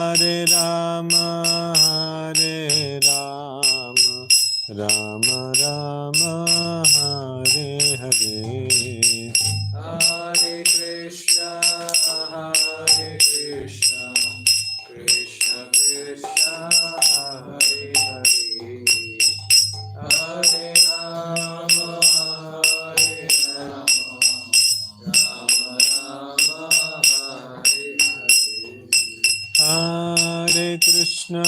Hare Rama, Hare Rama, Rama Rama, Hare Hare. Hare Krishna, Hare Krishna, Krishna Krishna, Hare Hare. Hare Rama, Hare Rama, Rama Rama, Hare Hare. Hare Krishna,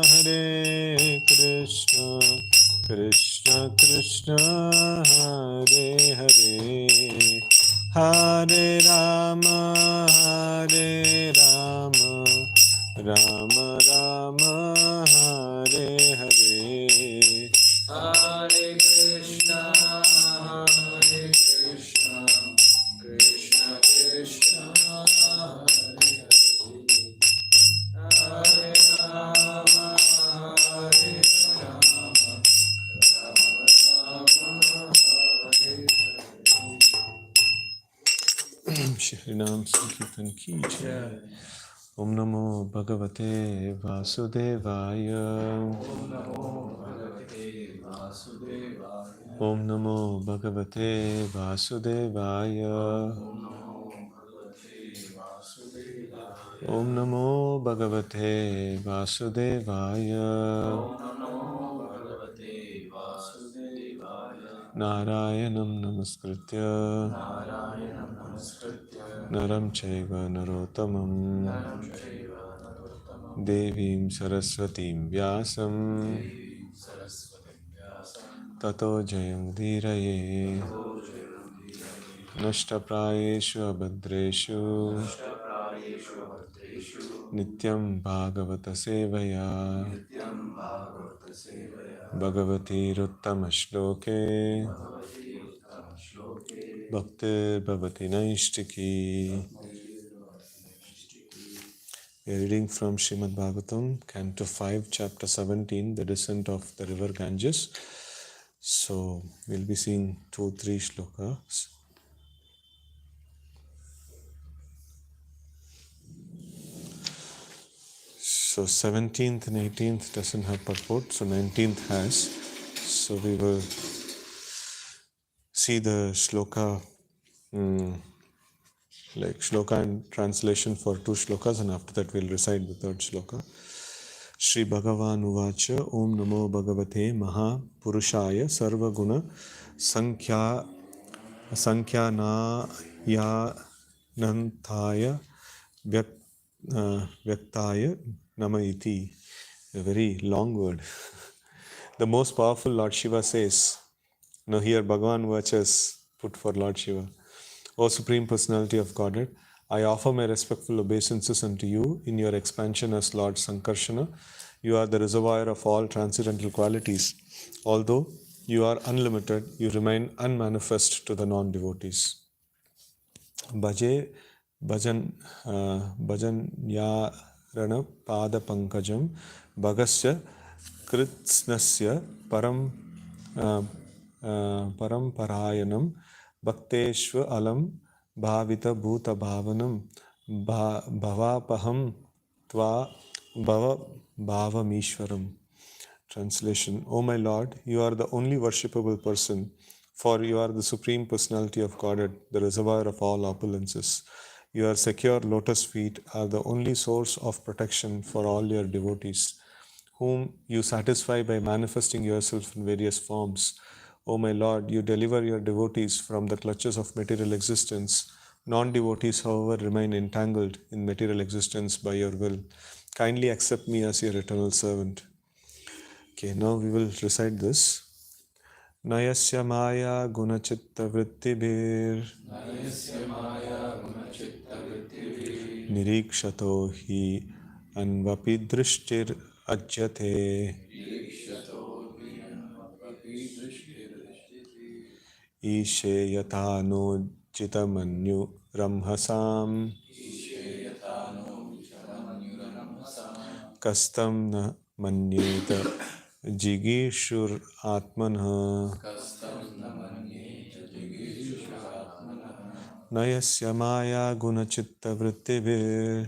Hare Krishna, Krishna Krishna, Hare Hare. Hare Rama, Hare Rama, Rama Rama, Hare Hare. Hare Krishna, Hare Krishna, Krishna Krishna, Hare Hare. Hare Rama, Hare Rama, Rama Rama, Hare Hare. Shri Ram Sankirtan ki jai. Om Namo Bhagavate Vasudevaya. Om Namo Bhagavate Vasudevaya. Om Namo Bhagavate Vasudevaya. Om Namo Bhagavate Vasudevaya. Narayanam Namaskritya Naram Chaiva Narottamam Devim Saraswatim Vyasam Tato Jayam Dhiraye Nashtaprayeshu Abhadreshu Nityam Bhagavata Sevaya Bhagavati Ruttama Shloke Bhakti Bhavati Naishtiki. We are reading from Srimad Bhagavatam, Canto 5, Chapter 17, the descent of the river Ganges. So, we'll be seeing 2-3 shlokas. So, 17th and 18th doesn't have purport, so 19th has. So, we will see the shloka, like shloka and translation for 2 shlokas, and after that we'll recite the 3rd shloka. Shri Bhagavan Uvacha Om Namo Bhagavate Maha Purushaya Sarva Guna Sankhyanaya Nantaya Vyaktaya Nama Iti. A very long word. The most powerful Lord Shiva says, now here Bhagavan Uvacha is put for Lord Shiva. O Supreme Personality of Godhead, I offer my respectful obeisances unto you in your expansion as Lord Sankarshana. You are the reservoir of all transcendental qualities. Although you are unlimited, you remain unmanifest to the non-devotees. Bhajan Yarana Pada Pankajam Bhagasya Kritsnasya Paramparayanam Bhakteshva Alam Bhavita Bhuta Bhavanam Bhavapaham Tva Bhava Bhavamishwaram. Translation: O my Lord, you are the only worshipable person, for you are the Supreme Personality of Godhead, the reservoir of all opulences. Your secure lotus feet are the only source of protection for all your devotees, whom you satisfy by manifesting yourself in various forms. O my Lord, you deliver your devotees from the clutches of material existence. Non-devotees, however, remain entangled in material existence by your will. Kindly accept me as your eternal servant. Okay, now we will recite this. Nayasya Maya Gunachitta Vrittibhir Nirikshato Hi Anvapi Drishtir Ajyate Ishe Yatano Chitamanyu Ramhasam Kastam Na Manyeta Jigishur Atmanha Nayasya Maya Gunachitta Vrittibhir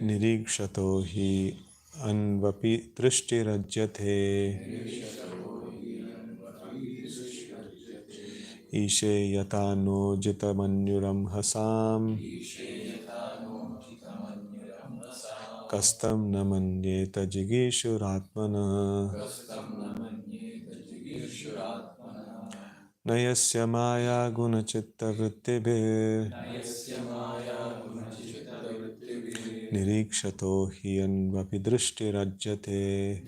Nirikshato hi anvapi drishtirajyate. Ishe yata no jitamanyuram hasam. Kastam namanyeta jigishuratmana. Nayasya maya gunachitta vrittibhir. Nirikshato hi anvapi drishtirajyate.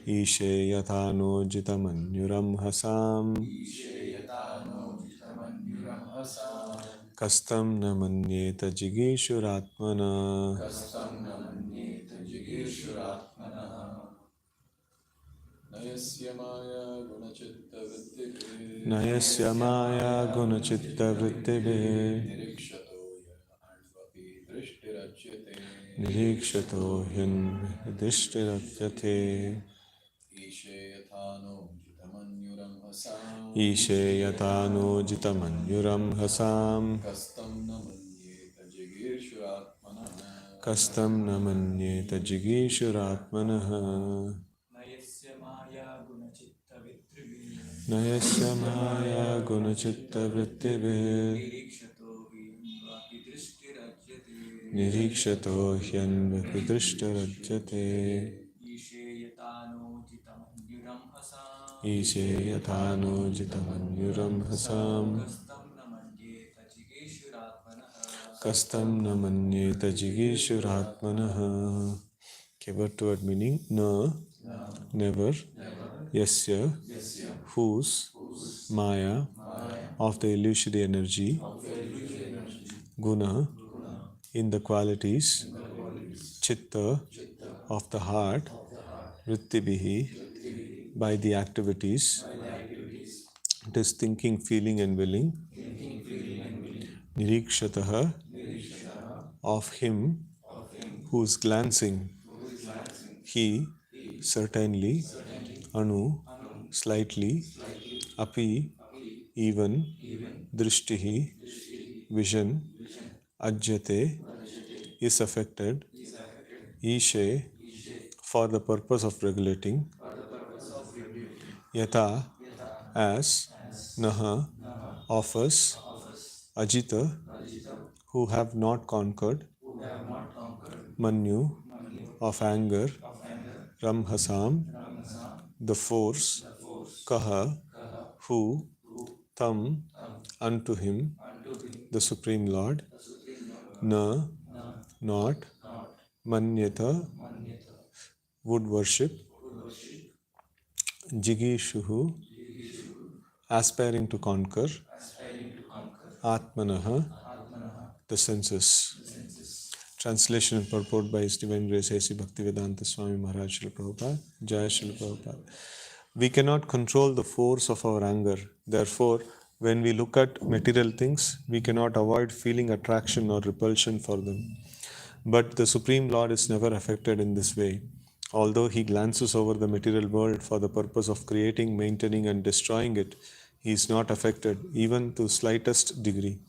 Ishe yata no jitamanyuram hasam. Kastam namanyeta jigishuratmana. Nayasya maya gunachitta vrittibhir. Nirikshato hyanvedishtirajyate. Ishe yata no jitamanyuram hasam. Kastam namanyeta jigishuratmanaha. Nayasya maya gunachitta vrittibhir. Nirikshato hyanvedishtirajyate. Ishe yata no jitamanyuram hasam. Kastam namanyeta jigishuratmanaha. Okay, word meaning na, never, yasya, whose, maya, of the illusory energy, guna, in the qualities, chitta, of the heart, vrittibhihi, by the activities, it is thinking, feeling and willing, nirikshataha, of him who is glancing, he, certainly, anu, slightly, api, even, drishtihi, vision, ajyate, is affected, ishe, for the purpose of regulating, yata, as, naha, of us, ajita, who have not conquered, manyu, of anger, ramhasam, the force, kaha, who, tam, unto him, the Supreme Lord, na, not, manyata, would worship, jigishuhu, aspiring to conquer, atmanaha, the senses. Translation and purport by His Divine Grace A.C. Bhaktivedanta Swami Maharaj Srila Prabhupada. Jai Srila Prabhupada. We cannot control the force of our anger. Therefore, when we look at material things, we cannot avoid feeling attraction or repulsion for them. But the Supreme Lord is never affected in this way. Although He glances over the material world for the purpose of creating, maintaining and destroying it, He is not affected even to slightest degree.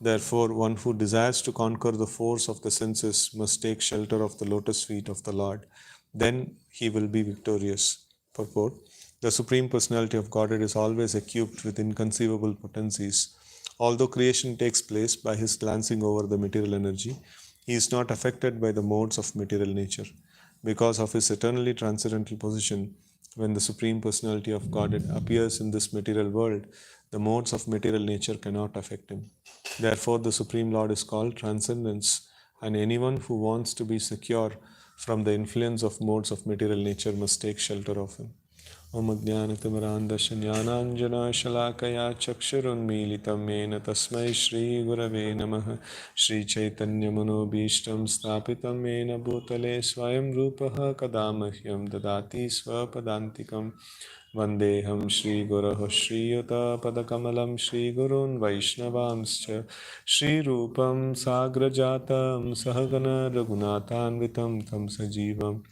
Therefore, one who desires to conquer the force of the senses must take shelter of the lotus feet of the Lord. Then he will be victorious. Purport: the Supreme Personality of Godhead is always equipped with inconceivable potencies. Although creation takes place by His glancing over the material energy, He is not affected by the modes of material nature. Because of His eternally transcendental position, when the Supreme Personality of Godhead appears in this material world, the modes of material nature cannot affect Him. Therefore, the Supreme Lord is called Transcendence, and anyone who wants to be secure from the influence of modes of material nature must take shelter of Him. Om Ajnanatimirandasya Jnananjana Shalakaya Chakshurunmilitam Yena Tasmai Shri Gurave Namaha. Shri Chaitanya Manobhishtam Sthapitam Yena Bhutale Swayam Rupaha Kadamahyam Dadati Swapadantikam. Vandeham Shri Guraho Shri Yuta Padakamalam Shri Gurun Vaishnavamscha Shri Rupam Sagrajatam Sahagana Raghunatanvitam Tam Sajivam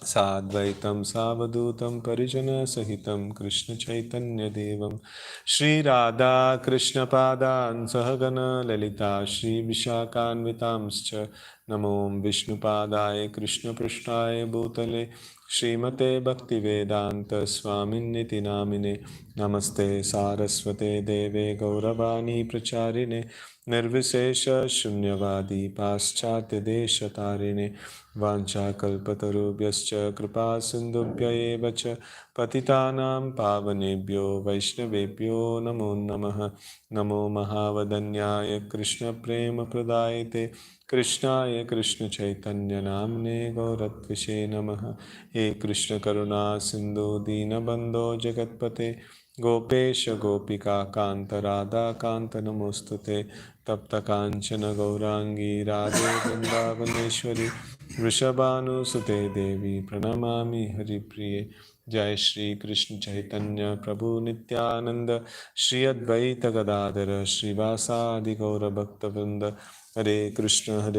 Sadvaitam Savadutam Parijana Sahitam Krishna Chaitanya Devam Shri Radha Krishna Padan Sahagana Lalita Shri Vishakanvitamscha Namo Vishnu Padaya Krishna Prashtaya Bhutale Srimate Bhaktivedanta Swaminiti Namine Namaste Saraswate Deve Gauravani Pracharine Nirvisesha Shunyavadi Paschatya Deshatarine Vanchakalpatarubhyascha Kripa Sindhubhya eva cha Patitanam Pavanebhyo Vaishnavebhyo Namo Namaha Namo Mahavadanyaya Krishna Prema Pradayate Krishnaya Krishna Chaitanya Namne Gauratvishe Namaha He Krishna Karuna Sindhu Dinabandho Jagatpate Gopesha Gopika Kanta Radha Kanta Namostute Tapta Kanchana Gaurangi Radhe Vrindavaneshwari Vrishabhanusute Devi Pranamami Haripriye Jai Shri Krishna Chaitanya Prabhu Nityananda Shri Advaita Gadadhara Srivasadi Gaura Bhaktavrinda Hare Krishna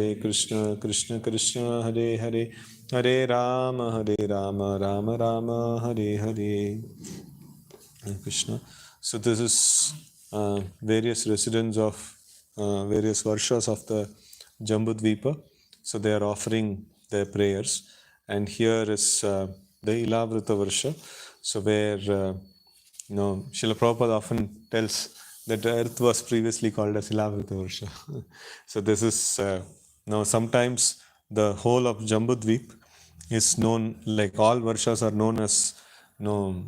Krishna Krishna Hare Hare Hare Rama Rama Rama Hare Hare Hare Krishna. So this is various residents of various varshas of the Jambudvipa. So they are offering their prayers. And here is the Ilavrita Varsha. So where Srila Prabhupada often tells that the earth was previously called as Ilavrita Varsha. So this is now sometimes the whole of Jambudvip is known, like all Varshas are known as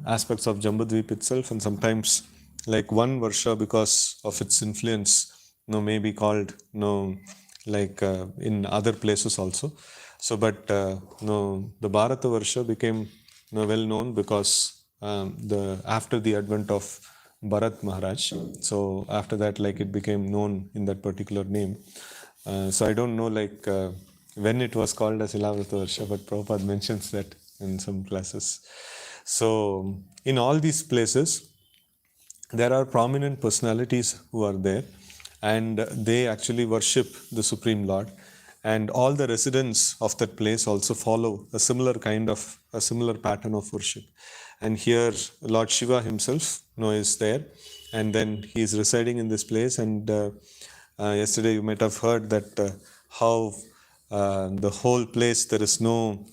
aspects of Jambudvip itself, and sometimes like one Varsha because of its influence may be called like in other places also. So but the Bharata Varsha became well known because the after the advent of Bharat Maharaj. So after that, like it became known in that particular name. So I don't know like when it was called as Ilavrita Varsha, but Prabhupada mentions that in some classes. So in all these places, there are prominent personalities who are there, and they actually worship the Supreme Lord. And all the residents of that place also follow a similar pattern of worship. And here, Lord Shiva himself is there, and then he is residing in this place. And yesterday you might have heard that how the whole place there is no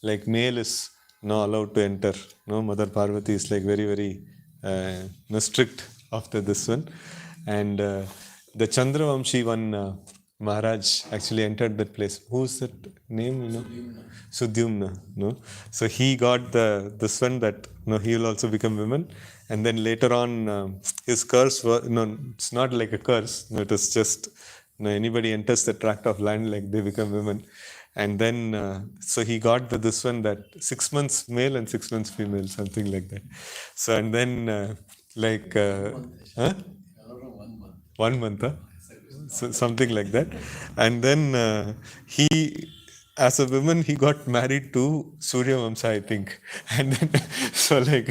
like male is not allowed to enter. No, Mother Parvati is like very strict after this one. And the Chandravamshi one Maharaj actually entered that place. Who's that name? Sudyumna. No, so he got this one that he will also become women. And then later on, his curse was it's not like a curse. No, it is just anybody enters the tract of land, like they become women. And then so he got this one that 6 months male and 6 months female, something like that. So and then like huh? 1 month, huh? So, something like that. And then he, as a woman, he got married to Surya Vamsa, I think. And then, so like,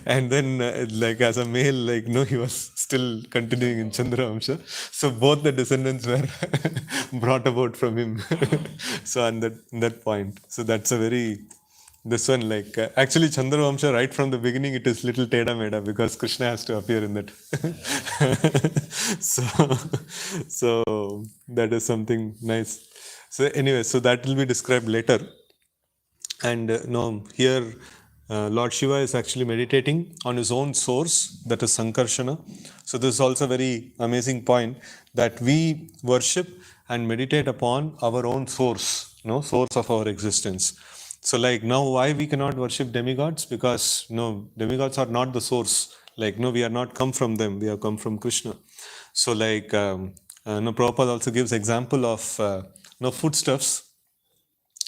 and then like as a male, like no, he was still continuing in Chandra Vamsa. So both the descendants were brought about from him. So on that point, so that's a very this one, like actually Chandra Vamsha, right from the beginning, it is little Teda Meda because Krishna has to appear in that. so that is something nice. So anyway, so that will be described later. And here Lord Shiva is actually meditating on his own source, that is Sankarshana. So this is also a very amazing point, that we worship and meditate upon our own source, source of our existence. So like now why we cannot worship demigods? Because demigods are not the source. Like we are not come from them, we have come from Krishna. So like Prabhupada also gives example of foodstuffs.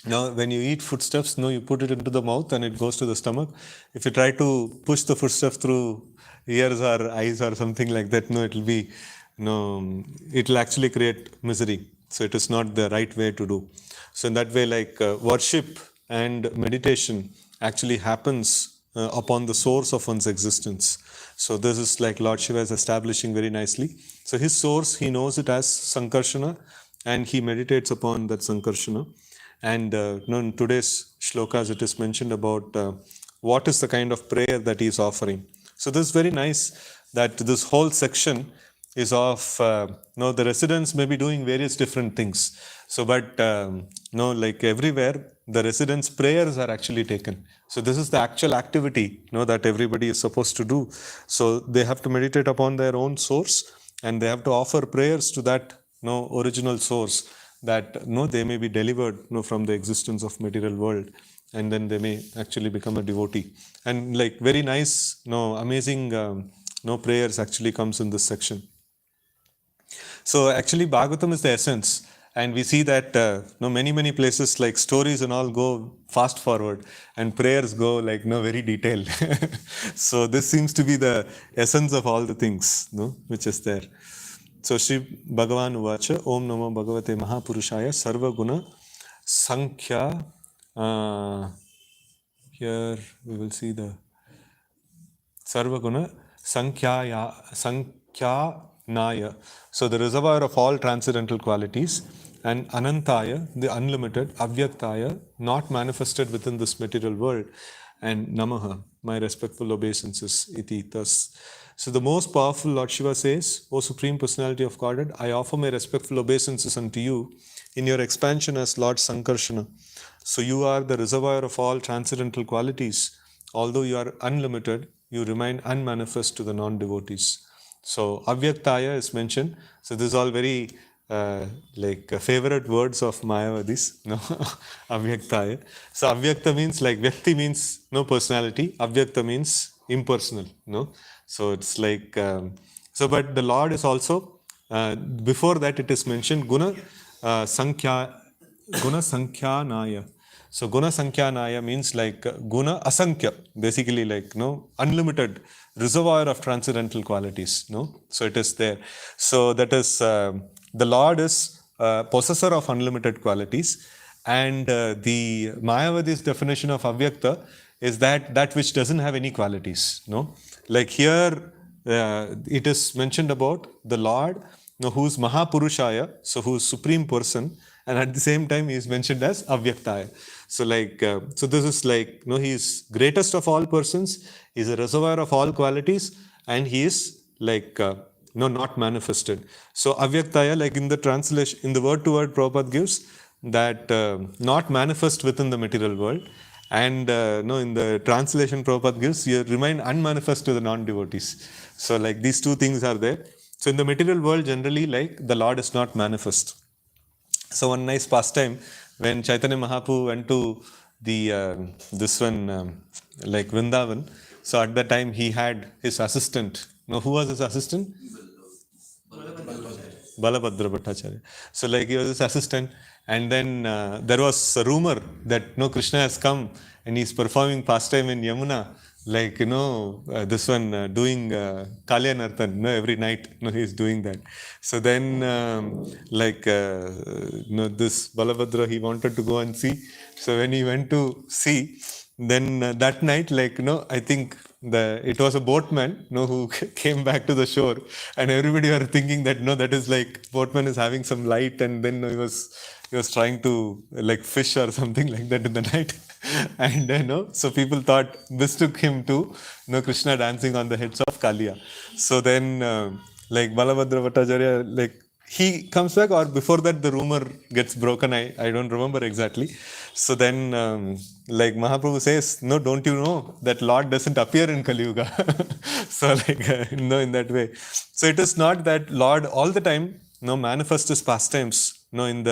Now, when you eat foodstuffs, you put it into the mouth and it goes to the stomach. If you try to push the foodstuff through ears or eyes or something like that, it will be, it will actually create misery. So it is not the right way to do. So in that way, like worship and meditation actually happens upon the source of one's existence. So this is like Lord Shiva is establishing very nicely. So his source, he knows it as Sankarshana, and he meditates upon that Sankarshana. And in today's shlokas, it is mentioned about what is the kind of prayer that he is offering. So this is very nice that this whole section is of, the residents may be doing various different things. So, but like everywhere, the residents' prayers are actually taken. So this is the actual activity, that everybody is supposed to do. So they have to meditate upon their own source, and they have to offer prayers to that original source, that they may be delivered from the existence of material world, and then they may actually become a devotee. And like very nice amazing prayers actually comes in this section. So actually Bhagavatam is the essence, and we see that many places like stories and all go fast forward, and prayers go like very detailed. So this seems to be the essence of all the things which is there. So Shri Bhagavan Uvacha, Om Namo Bhagavate Mahapurushaya Sarva Guna Sankhya. Here we will see the Sarvaguna Sankhya Naya. So the reservoir of all transcendental qualities, and Anantaya, the unlimited, Avyaktaya, not manifested within this material world, and Namaha, my respectful obeisances, iti thus. So the most powerful Lord Shiva says, O Supreme Personality of Godhead, I offer my respectful obeisances unto you in your expansion as Lord Sankarshana. So you are the reservoir of all transcendental qualities. Although you are unlimited, you remain unmanifest to the non-devotees. So Avyaktaya is mentioned. So this is all very favorite words of Mayavadis. Avyaktaya. So Avyakta means like Vyakti means no personality. Avyakta means impersonal. So it's like but the Lord is also before that it is mentioned Guna Sankhya Naya. So Guna Sankhya Naya means like Guna Asankhya, basically like unlimited reservoir of transcendental qualities. So it is there. So that is the Lord is possessor of unlimited qualities, and the Mayavadi's definition of Avyakta is that which doesn't have any qualities. Like here it is mentioned about the Lord who's Mahapurushaya, so who's supreme person, and at the same time he is mentioned as Avyaktaya. So like so this is like he is greatest of all persons, he is a reservoir of all qualities, and he is like not manifested. So Avyaktaya, like in the translation, in the word to word Prabhupada gives that not manifest within the material world, and in the translation Prabhupada gives, you remain unmanifest to the non-devotees. So like these two things are there. So in the material world generally, like the Lord is not manifest. So one nice pastime, when Chaitanya Mahaprabhu went to the this one like Vrindavan, so at that time he had his assistant. Who was his assistant? Balabhadra Bhattacharya. So like he was his assistant, and then there was a rumor that Krishna has come and he's performing pastime in Yamuna, like this one doing Kalya Nartan, every night he's doing that. So then this Balabhadra, he wanted to go and see. So when he went to see, then that night, I think it was a boatman who came back to the shore, and everybody were thinking that that is like boatman is having some light, and then he was trying to like fish or something like that in the night. And so people thought this took him to Krishna dancing on the heads of Kaliya. So then like Balabhadra Bhattacharya, like he comes back, or before that the rumor gets broken, I don't remember exactly. So then like Mahaprabhu says, no, don't you know that Lord doesn't appear in Kali Yuga? So like in that way. So it is not that Lord all the time manifests his pastimes in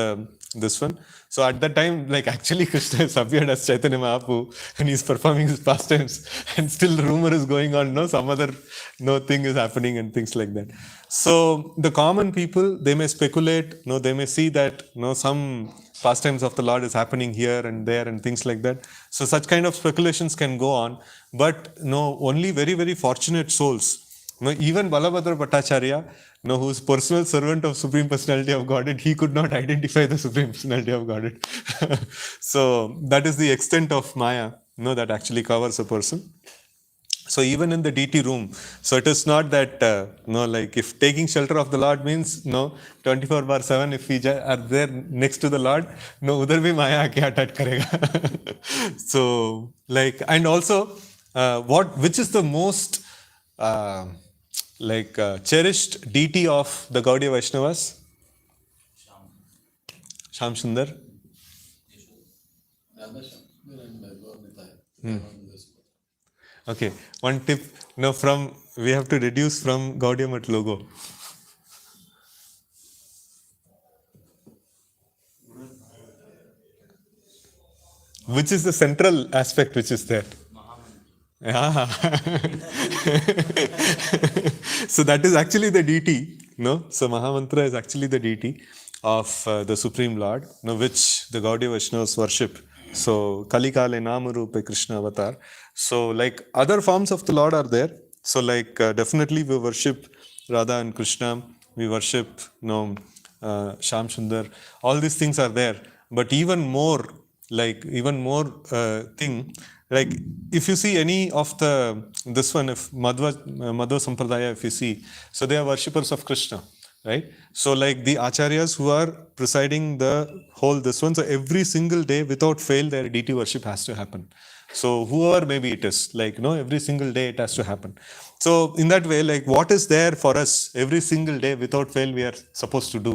this one. So at that time, like actually Krishna has appeared as Chaitanya Mahaprabhu, and he's performing his pastimes, and still the rumor is going on, some other thing is happening and things like that. So the common people, they may speculate, they may see that some pastimes of the Lord is happening here and there and things like that. So such kind of speculations can go on, but only very, very fortunate souls. Even Balabhadra Bhattacharya, who's personal servant of Supreme Personality of Godhead, he could not identify the Supreme Personality of Godhead. So that is the extent of Maya, that actually covers a person. So even in the DT room, so it is not that like if taking shelter of the Lord means 24/7. If we are there next to the Lord, udhar bhi Maya aake attack karega. So like, and also which is the most cherished deity of the Gaudiya Vaishnavas? Sham Sundar. Okay, one tip. From we have to reduce from Gaudiya Math logo. Which is the central aspect which is there? Yeah. So that is actually the deity. So Mahamantra is actually the deity of the Supreme Lord, which the Gaudiya Vaishnavas worship. So Kalikale Namarupe Krishna Avatar. So like other forms of the Lord are there. So like definitely we worship Radha and Krishna. We worship Sham Sundar. All these things are there. But even more thing, like if you see any of this one, if Madhva Sampradaya, if you see, so they are worshippers of Krishna, right? So like the acharyas who are presiding the whole this one, so every single day without fail their deity worship has to happen. So whoever maybe it is, like every single day it has to happen. So in that way, like what is there for us every single day without fail we are supposed to do.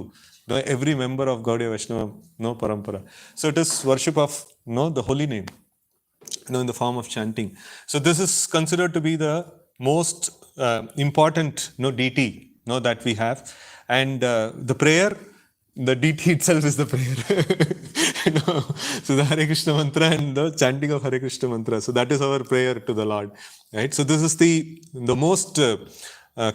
Every member of Gaudiya Vaishnava Parampara. So it is worship of the holy name, in the form of chanting. So this is considered to be the most important deity that we have. And the prayer, the deity itself is the prayer. So the Hare Krishna mantra and the chanting of Hare Krishna mantra. So that is our prayer to the Lord. Right? So this is the most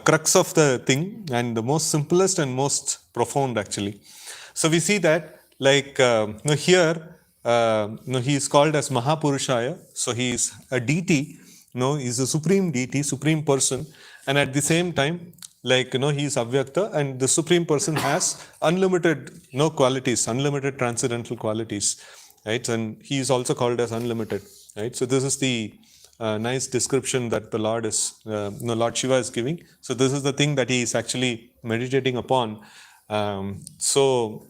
crux of the thing, and the most simplest and most profound actually. So we see that like here he is called as Mahapurushaya. So he is a deity, he is a supreme deity, supreme person, and at the same time, like he is Avyakta, and the supreme person has unlimited qualities, unlimited transcendental qualities, right? And he is also called as unlimited, right? So this is the nice description that the Lord is, Lord Shiva is giving. So this is the thing that he is actually meditating upon. So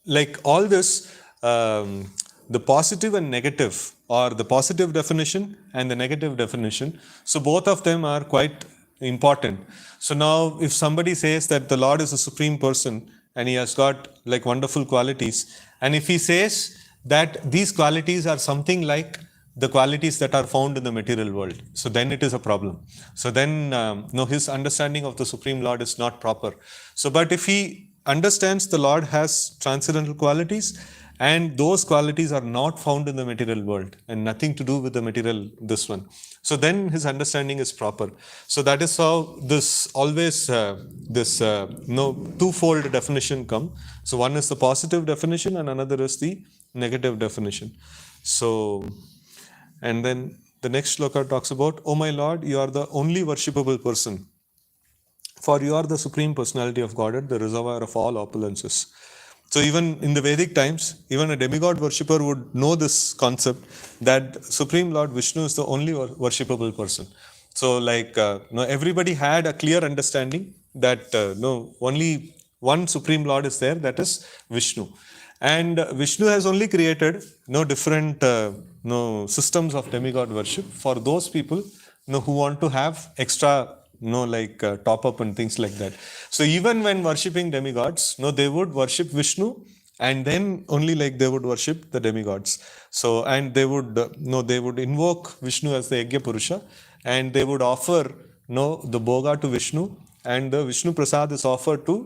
like all this, the positive and negative, or the positive definition and the negative definition, so both of them are quite important. So now if somebody says that the Lord is a supreme person and he has got like wonderful qualities, and if he says that these qualities are something like the qualities that are found in the material world, so then it is a problem. So then his understanding of the Supreme Lord is not proper. So but if he understands the Lord has transcendental qualities, and those qualities are not found in the material world and nothing to do with the material this one, so then his understanding is proper. So that is how this always this twofold definition come. So one is the positive definition and another is the negative definition. So and then the next shloka talks about, "O my Lord, you are the only worshipable person, for you are the Supreme Personality of Godhead, the reservoir of all opulences." So even in the Vedic times, even a demigod worshipper would know this concept, that Supreme Lord Vishnu is the only worshipable person. So like everybody had a clear understanding that only one Supreme Lord is there, that is Vishnu. And Vishnu has only created different systems of demigod worship for those people who want to have extra top up and things like that. So even when worshipping demigods, they would worship Vishnu, and then only they would worship the demigods. So and they would they would invoke Vishnu as the Yajna Purusha, and they would offer the bhoga to Vishnu, and the Vishnu Prasad is offered to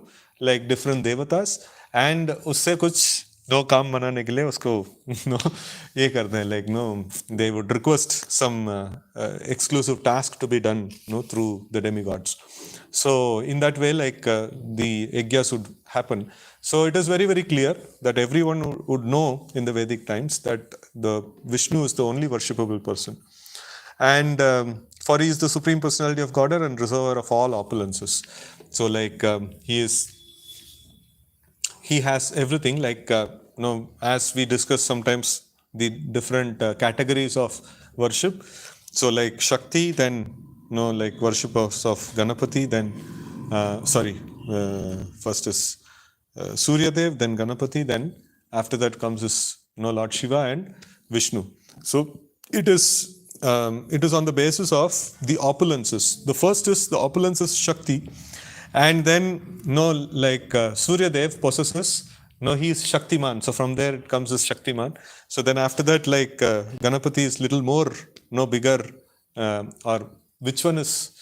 different devatas, and उससे कुछ काम मनाने के लिए उसको ये करते हैं they would request some exclusive task to be done through the demigods. So in that way the yajnas would happen. So it is very, very clear that everyone would know in the Vedic times that the Vishnu is the only worshipable person, and for he is the Supreme Personality of Godhead and reservoir of all opulences. So he has everything, as we discuss sometimes the different categories of worship. So like Shakti, then like worship of Ganapati, then first is Surya Dev, then Ganapati, then after that comes this Lord Shiva and Vishnu. So it is on the basis of the opulences. The first is the opulence Shakti, and then like Surya Dev possesses he is Shaktiman. So from there it comes this Shaktiman. So then after that, like Ganapati is little more bigger, or which one is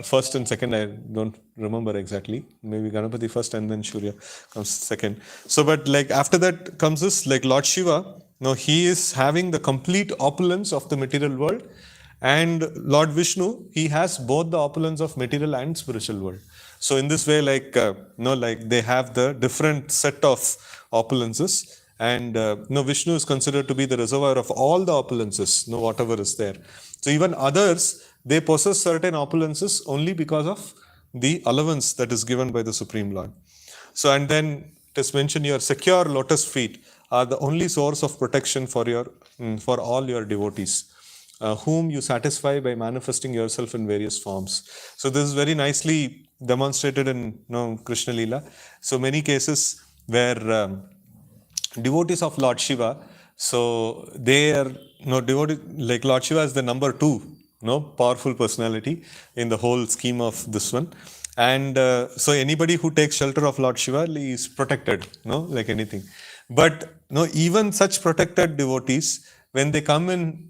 first and second, I don't remember exactly. Maybe Ganapati first and then Surya comes second. So but like after that comes this like Lord Shiva. He is having the complete opulence of the material world, and Lord Vishnu, he has both the opulence of material and spiritual world. So in this way, like like they have the different set of opulences, and Vishnu is considered to be the reservoir of all the opulences, whatever is there. So even others, they possess certain opulences only because of the allowance that is given by the Supreme Lord. So and then it is mentioned, your secure lotus feet are the only source of protection for all your devotees, whom you satisfy by manifesting yourself in various forms. So this is very nicely demonstrated in Krishna Lila. So many cases where devotees of Lord Shiva, so they are devotee, like Lord Shiva is the number two, powerful personality in the whole scheme of this one. And so anybody who takes shelter of Lord Shiva is protected, like anything. But even such protected devotees, when they come in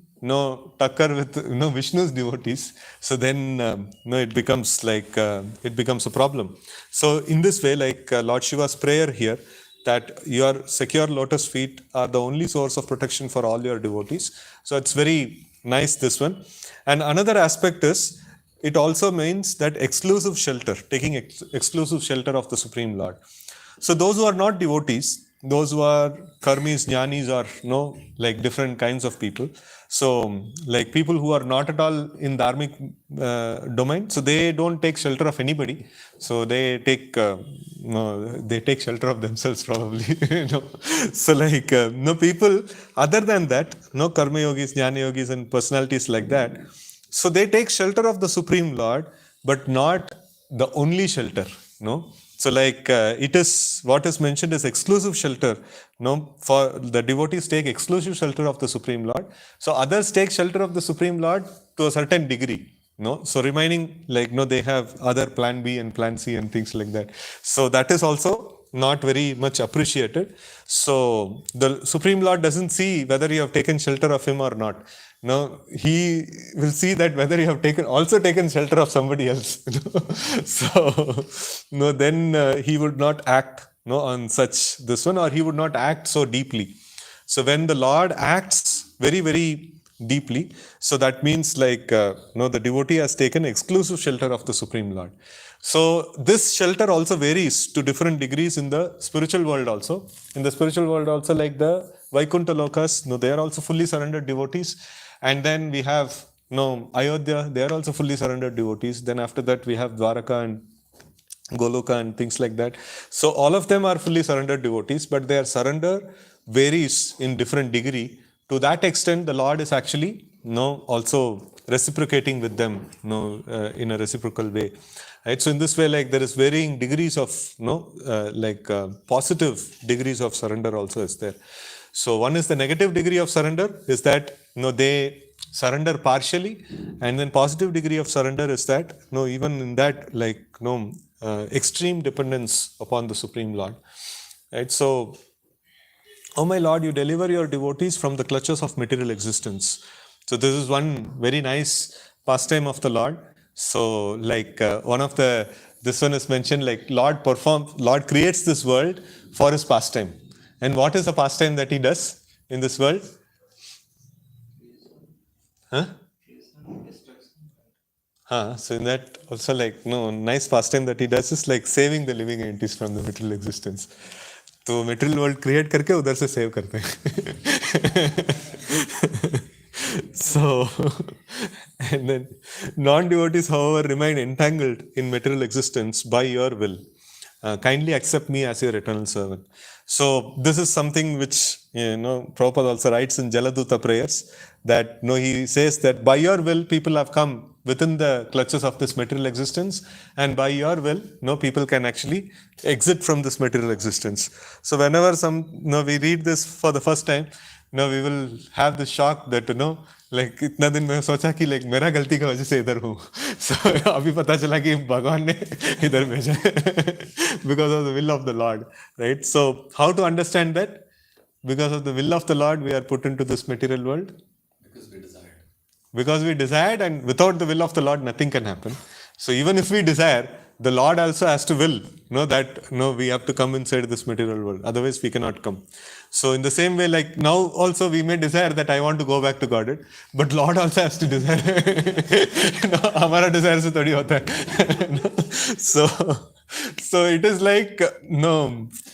tucker with Vishnu's devotees, so then it becomes like it becomes a problem. So in this way, like Lord Shiva's prayer here, that your secure lotus feet are the only source of protection for all your devotees. So it's very nice, this one. And another aspect is, it also means that exclusive shelter, taking exclusive shelter of the Supreme Lord. So those who are not devotees, those who are karmis, jnanis, or like different kinds of people. So like people who are not at all in dharmic domain, so they don't take shelter of anybody. So they take shelter of themselves probably. So like people other than that, karma yogis, jnana yogis, and personalities like that. So they take shelter of the Supreme Lord, but not the only shelter. So like it is what is mentioned as exclusive shelter. For the devotees take exclusive shelter of the Supreme Lord. So others take shelter of the Supreme Lord to a certain degree. So remaining, like they have other plan B and plan C and things like that. So that is also not very much appreciated. So the Supreme Lord doesn't see whether you have taken shelter of him or not. No, he will see that whether you have also taken shelter of somebody else. So then he would not act on such this one, or he would not act so deeply. So when the Lord acts very, very deeply, so that means like the devotee has taken exclusive shelter of the Supreme Lord. So this shelter also varies to different degrees in the spiritual world also. In the spiritual world also, like the Vaikuntha Lokas, they are also fully surrendered devotees. And then we have Ayodhya, they are also fully surrendered devotees. Then after that we have Dwaraka and Goloka and things like that. So all of them are fully surrendered devotees, but their surrender varies in different degree. To that extent, the Lord is actually also reciprocating with them in a reciprocal way. Right? So in this way, like there is varying degrees of positive degrees of surrender also is there. So one is the negative degree of surrender, is that they surrender partially, and then positive degree of surrender is that even in that, like extreme dependence upon the Supreme Lord. Right? So, oh my Lord, you deliver your devotees from the clutches of material existence. So this is one very nice pastime of the Lord. So like this one is mentioned, like Lord creates this world for his pastime. And what is the pastime that he does in this world? Huh? So in that also, like nice pastime that he does is like saving the living entities from the material existence. तो material world create करके उधर से save करते हैं. So and then non-devotees, however, remain entangled in material existence by your will. Kindly accept me as your eternal servant. So this is something which Prabhupada also writes in Jaladuta prayers, that no, he says that by your will people have come within the clutches of this material existence, and by your will no people can actually exit from this material existence. So whenever we read this for the first time, we will have this shock that like इतना दिन मैं सोचा कि like मेरा गलती का वजह से इधर हूँ, so अभी पता चला कि भगवान ने इधर भेजा because of the will of the Lord, right? So how to understand that? Because of the will of the Lord we are put into this material world. Because we desired, and without the will of the Lord nothing can happen. So even if we desire, the Lord also has to will that we have to come inside this material world, otherwise we cannot come. So in the same way, like now also we may desire that I want to go back to Godhead, but Lord also has to desire. हमारा desire से थोड़ी होता है. So it is like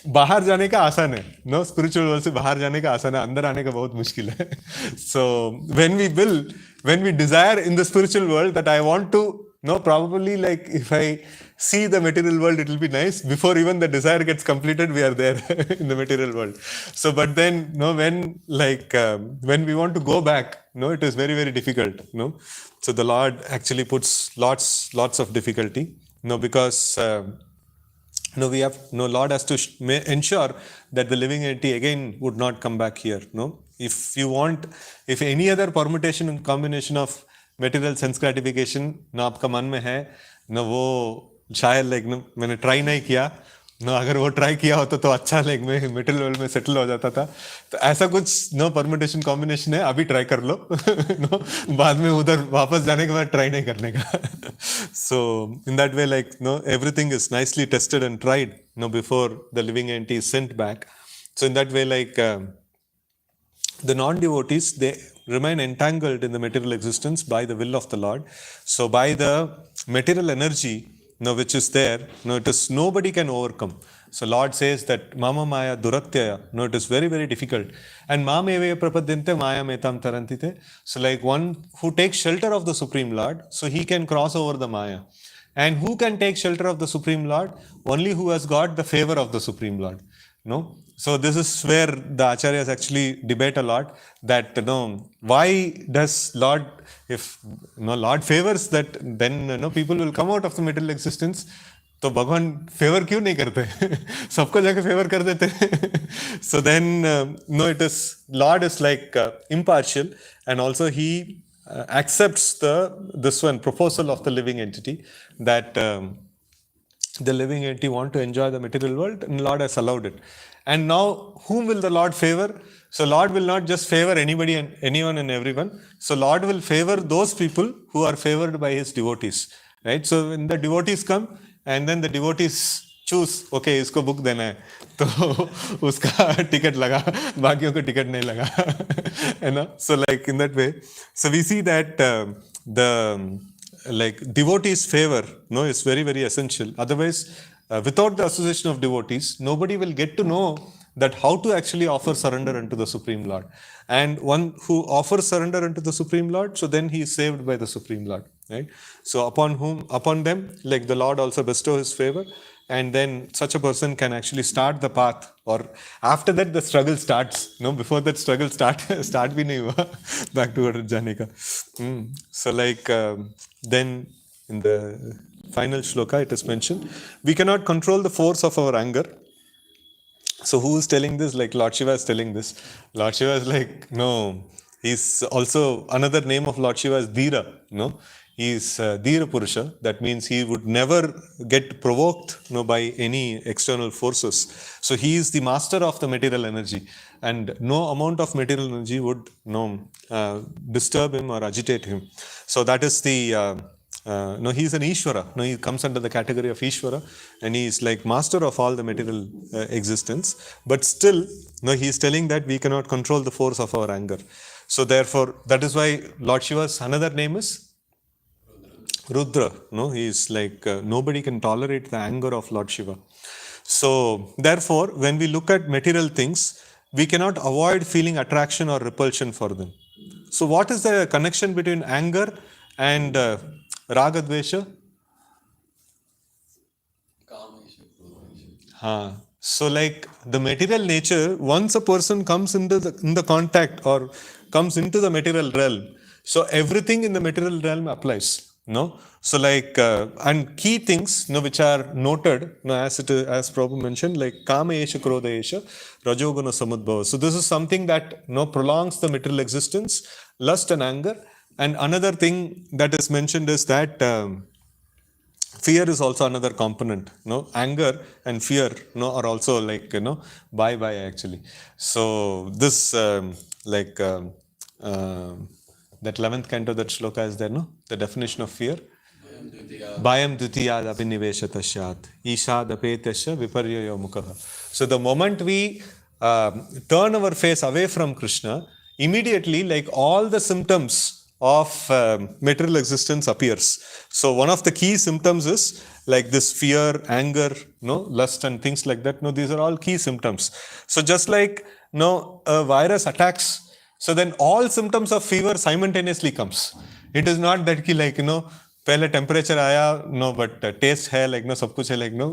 बाहर जाने का आसान है, spiritual world से बाहर जाने का आसान है, अंदर आने का बहुत मुश्किल है. So when we desire in the spiritual world that I want to probably like if I see the material world it will be nice, before even the desire gets completed we are there in the material world. So but then when we want to go back, it is very very difficult. So the Lord actually puts lots of difficulty, because Lord has to ensure that the living entity again would not come back here. If any other permutation and combination of material sense gratification आपका मन में है वो शायद मैंने try नहीं किया, अगर वो ट्राई किया होता तो अच्छा मैं मेटल वर्ल्ड में सेटल हो जाता था, तो ऐसा कुछ परम्यूटेशन कॉम्बिनेशन है, अभी ट्राई कर लो बाद में उधर वापस जाने के बाद ट्राई नहीं करने का. So in that way everything is nicely tested and tried before the living entity is sent back. So in that way the non-devotees, they remain entangled in the material existence by the will of the Lord. So by the material energy which is there, it is nobody can overcome. So Lord says that Mama Maya Duratyaya, it is very very difficult. And Mamevaya Prapadyante Maya Metam Tarantite. So like one who takes shelter of the Supreme Lord, so he can cross over the Maya. And who can take shelter of the Supreme Lord? Only who has got the favor of the Supreme Lord. So this is where the acharyas actually debate a lot, that why does Lord, if Lord favors that, then people will come out of the material existence, तो भगवान favour क्यों नहीं करते सबको जाके favour कर देते. So then it is Lord is like impartial, and also he accepts this proposal of the living entity that the living entity want to enjoy the material world, and Lord has allowed it. And now whom will the Lord favor? So Lord will not just favor anybody and anyone and everyone. So Lord will favor those people who are favored by his devotees, right? So when the devotees come and then the devotees choose, okay, इसको book देना है, तो उसका ticket लगा, बाकियों को ticket नहीं लगा, So like in that way, so we see that the devotees favor is very very essential. Otherwise without the association of devotees, nobody will get to know that how to actually offer surrender unto the Supreme Lord. And one who offers surrender unto the Supreme Lord, so then he is saved by the Supreme Lord, right? So upon them the Lord also bestow his favor, and then such a person can actually start the path, or after that the struggle starts. Before that struggle start bhi nahi hua back to jane ka. So then in the final shloka it is mentioned, we cannot control the force of our anger. So who is telling this? Lord Shiva is telling this. Lord Shiva is no, he's also, another name of Lord Shiva is Dhira. He is Dhira Purusha. That means he would never get provoked by any external forces. So he is the master of the material energy, and no amount of material energy would disturb him or agitate him. So that is the he is an Ishvara. He comes under the category of Ishvara, and he is master of all the material existence. But still, he is telling that we cannot control the force of our anger. So therefore, that is why Lord Shiva's another name is Rudra. He is nobody can tolerate the anger of Lord Shiva. So therefore, when we look at material things, we cannot avoid feeling attraction or repulsion for them. So what is the connection between anger and Raga Dvesha? So like the material nature, once a person comes into in the contact or comes into the material realm, so everything in the material realm applies. No, so like and key things, which are noted, as it is, as Prabhu mentioned, like kama esha krodha esha rajoguna samudbhava. So this is something that prolongs the material existence, lust and anger. And another thing that is mentioned is that. Fear is also another component. Anger and fear are also like bye bye actually. So this like that 11th canto, that shloka is there, no, the definition of fear. Bhayam dutiyad abhiniveshatashyat ishad apetasya viparyayo mukha. So the moment we turn our face away from Krishna, immediately like all the symptoms of material existence appears. So one of the key symptoms is like this fear, anger, lust and things like that. No, these are all key symptoms. So just like a virus attacks, so then all symptoms of fever simultaneously comes. It is not that ki like पहले temperature आया, no but test है like no, सब कुछ है like no,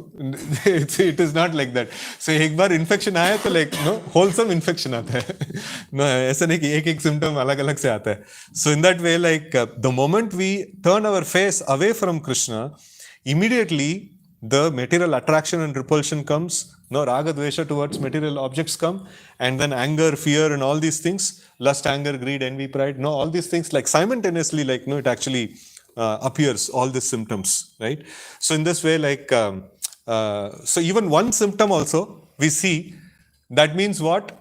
it is not like that. So एक बार infection आया तो लाइक होलसम इन्फेक्शन आता है. नो ऐसा नहीं कि एक एक सिम्टम अलग अलग से आता है. So in that way like the moment we turn our face away from Krishna, immediately the material attraction and repulsion comes. Raga dvesha towards material objects come, and then anger, fear and all these things, lust, anger, greed, envy, pride, all these things like simultaneously like it actually appears, all these symptoms, right? So in this way like so even one symptom also we see, that means what?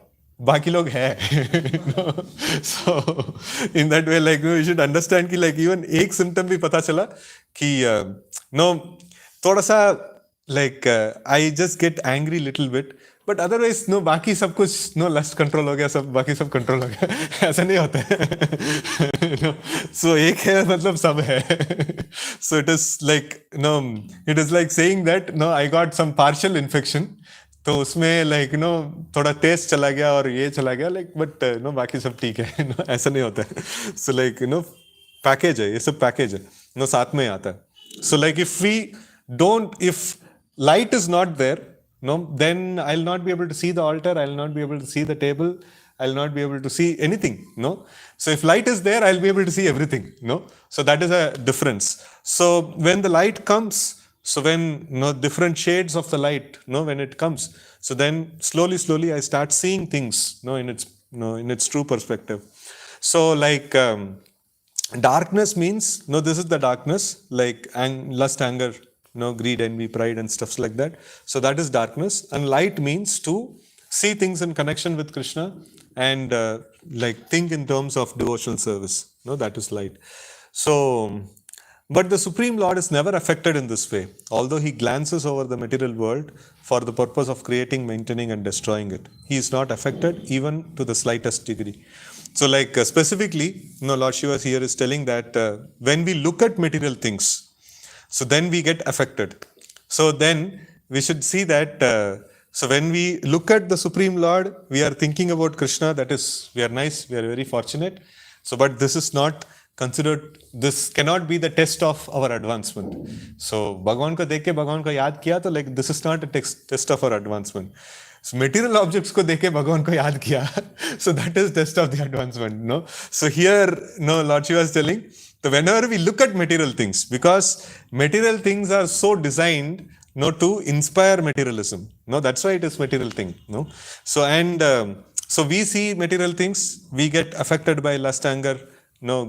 बाकी लोग है. So in that way like you should understand कि like even एक symptom भी पता चला कि थोड़ा सा like I just get angry little bit, but otherwise बाकी सब कुछ लस्ट कंट्रोल हो गया, सब बाकी सब कंट्रोल हो गया. ऐसा नहीं होता है. So एक है मतलब सब है. So it is like it is like saying that I got some partial infection, तो उसमें लाइक थोड़ा टेस्ट चला गया और ये चला गया लाइक, बट बाकी सब ठीक है. ऐसा नहीं होता है. सो लाइक पैकेज है, ये सब पैकेज है, साथ में आता है. So like if we don't, if light is not there, then I'll not be able to see the altar, I'll not be able to see the table, I'll not be able to see anything. So if light is there, I'll be able to see everything. So that is a difference. So when the light comes, so when different shades of the light, when it comes, so then slowly I start seeing things in its true perspective. So like darkness means this is the darkness, like lust, anger, greed, envy, pride and stuff like that. So that is darkness. And light means to see things in connection with Krishna and like think in terms of devotional service. That is light. So but the Supreme Lord is never affected in this way, although he glances over the material world for the purpose of creating, maintaining and destroying it. He is not affected even to the slightest degree. So like specifically, Lord Shiva here is telling that when we look at material things, so then we get affected. So then we should see that so when we look at the Supreme Lord, we are thinking about Krishna. That is, we are nice, we are very fortunate. So but this is not considered, this cannot be the test of our advancement. So Bhagavan ko dekh ke Bhagavan ko yaad kiya, to like this is not a test of our advancement. So material objects ko dekh ke Bhagavan ko yaad kiya, so that is test of the advancement. So here Lord Shiva is telling, so whenever we look at material things, because material things are so designed to inspire materialism. That's why it is material thing. So and so we see material things, we get affected by lust, anger,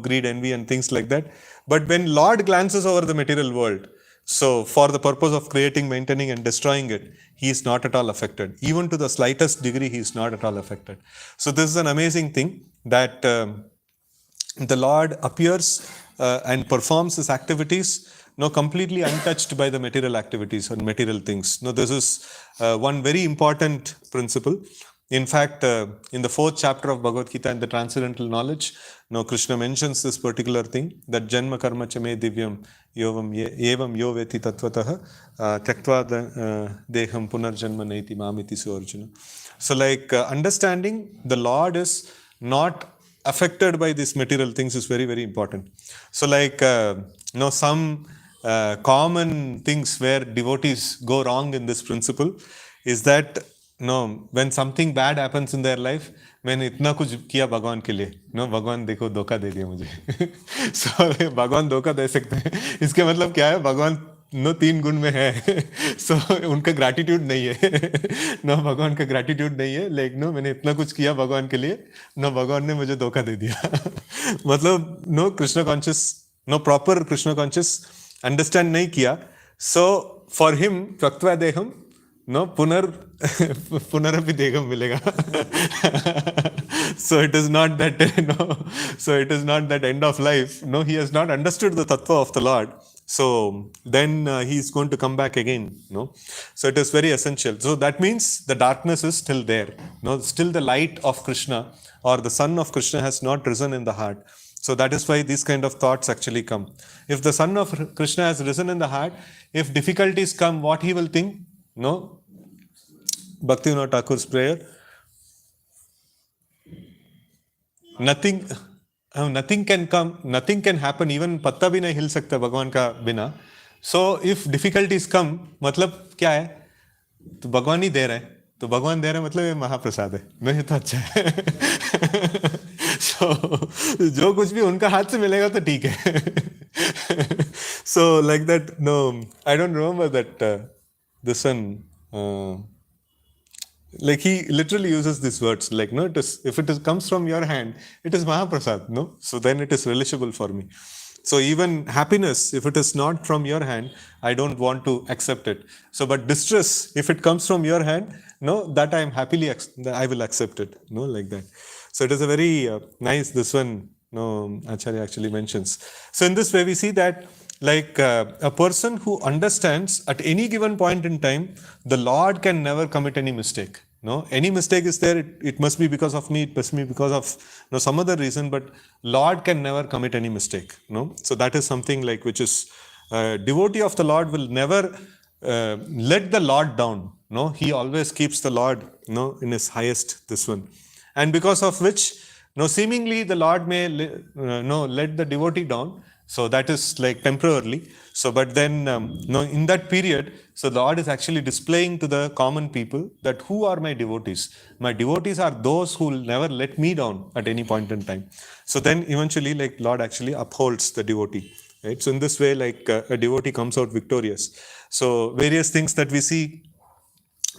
greed, envy and things like that. But when Lord glances over the material world, so for the purpose of creating, maintaining and destroying it, he is not at all affected. Even to the slightest degree, he is not at all affected. So this is an amazing thing, that the Lord appears and performs his activities completely untouched by the material activities and material things. This is one very important principle. In fact, in the 4th chapter of Bhagavad Gita, in the transcendental knowledge, Krishna mentions this particular thing, that janma karma cha me divyam evam yo veti tatvatah tyaktva deham punarjanma naiti mamiti so Arjuna. So like understanding the Lord is not affected by these material things is very, very important. So like some common things where devotees go wrong in this principle is that no, when something bad happens in their life, मैंने इतना कुछ किया भगवान के लिए, no भगवान देखो धोखा दे दिया मुझे. So भगवान धोखा दे सकते हैं, इसके मतलब क्या है, भगवान नो 3 गुण में है. सो उनका ग्रैटिट्यूड नहीं है. नो भगवान का ग्रैटिट्यूड नहीं है, लेकिन नो मैंने इतना कुछ किया भगवान के लिए, नो भगवान ने मुझे धोखा दे दिया. मतलब no Krishna conscious, no proper Krishna conscious understand नहीं किया. सो फॉर हिम त्यक्त्वा देहम, नो पुनरपि देहम मिलेगा. So it is not that no, so it is not that end of life. No, he has not understood the tattva of the Lord. So then he is going to come back again. No, so it is very essential. So that means the darkness is still there. No, still the light of Krishna or the sun of Krishna has not risen in the heart. So that is why these kind of thoughts actually come. If the sun of Krishna has risen in the heart, if difficulties come, what he will think? No, Bhaktivinoda Thakur's prayer. Nothing can come, nothing can happen, even पत्ता भी नहीं हिल सकता भगवान का बिना. So if difficulties come, मतलब क्या है, तो भगवान ही दे रहे हैं, तो भगवान दे रहे हैं मतलब ये महाप्रसाद है. नहीं तो अच्छा है. So जो कुछ भी उनका हाथ से मिलेगा तो ठीक है. So like that, no, I don't remember that this one. Like he literally uses these words, like no, it is, if it is comes from your hand, it is Mahaprasad, no, so then it is relishable for me. So even happiness, if it is not from your hand, I don't want to accept it. So but distress, if it comes from your hand, no, that I am happily I will accept it, no, like that. So it is a very nice, this one, no, Acharya actually mentions. So in this way we see that like a person who understands at any given point in time, the Lord can never commit any mistake. No, any mistake is there, it must be because of me, it must be because of some other reason, but Lord can never commit any mistake. No, so that is something like which is devotee of the Lord will never let the Lord down. No, he always keeps the Lord, no, in his highest this one, and because of which, no, seemingly the Lord may no let the devotee down. So that is like temporarily. So, but then, no, in that period, so the Lord is actually displaying to the common people that who are my devotees. My devotees are those who will never let me down at any point in time. So then eventually, like Lord actually upholds the devotee. Right? So in this way, like a devotee comes out victorious. So various things that we see